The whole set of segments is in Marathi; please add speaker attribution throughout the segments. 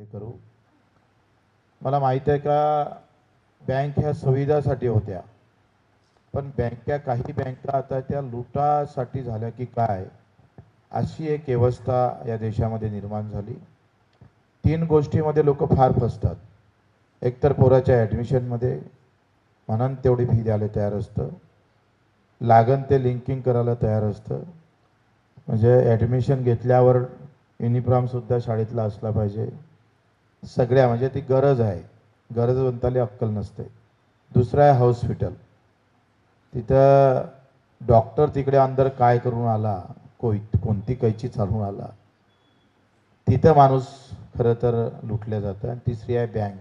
Speaker 1: हे करू. मला माहिती आहे का बँक ह्या सुविधासाठी होत्या, पण काही बँका आता त्या लुटासाठी झाल्या की काय अशी एक व्यवस्था या देशामध्ये निर्माण झाली. 3 गोष्टीमध्ये लोक फार फसतात. एकतर पोराच्या ॲडमिशनमध्ये म्हणून तेवढी फी द्यायला तयार असतं, लागन ते लिंकिंग करायला तयार असतं. म्हणजे ॲडमिशन घेतल्यावर युनिफॉर्मसुद्धा शाळेतला असला पाहिजे. सगळ्या म्हणजे ती गरज आहे, गरजवंताला अक्कल नसते. दुसरं आहे हॉस्पिटल. तिथं डॉक्टर तिकडे अंदर काय करून आला, कोणती कैची चालून आला, तिथं माणूस खरं तर लुटलं जातं. आणि तिसरी आहे बँक.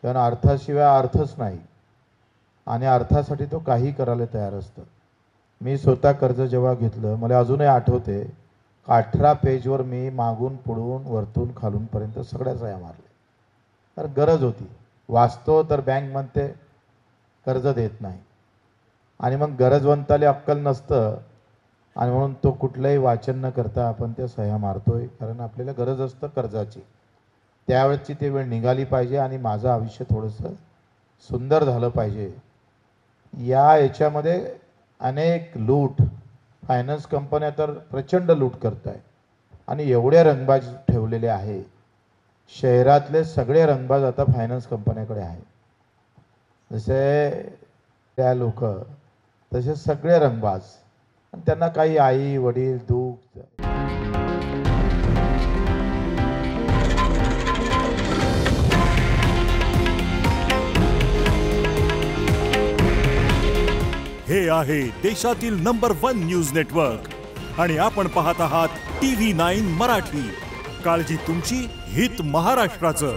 Speaker 1: कारण अर्थाशिवाय अर्थच नाही आणि अर्थासाठी तो काही करायला तयार असतं. मी स्वतः कर्ज जेव्हा घेतलं मला अजूनही आठवते, 18 पेजवर मी मागून पुढून वरतून खालूनपर्यंत सगळ्या सह्या मारल्या. तर गरज होती. वाचतो तर बँक म्हणते कर्ज देत नाही आणि मग गरजवंताला अक्कल नसतं आणि म्हणून तो कुठलंही वाचन न करता आपण त्या सह्या मारतोय. कारण आपल्याला गरज असतं कर्जाची, त्यावेळेची ती वेळ निघाली पाहिजे आणि माझं आयुष्य थोडंसं सुंदर झालं पाहिजे. याच्यामध्ये अनेक लूट, फायनान्स कंपन्या तर प्रचंड लूट करत आहेत आणि एवढे रंगबाज ठेवलेले आहे. शहरातले सगळे रंगबाज आता फायनान्स कंपन्याकडे आहे. जसे त्या लोक तसे सगळे रंगबाज, आणि त्यांना काही आई वडील दुःख.
Speaker 2: हे आहे देशातील नंबर 1 न्यूज नेटवर्क आणि आपण पाहत आहात TV9 मराठी. काळजी तुमची, हित महाराष्ट्राचं.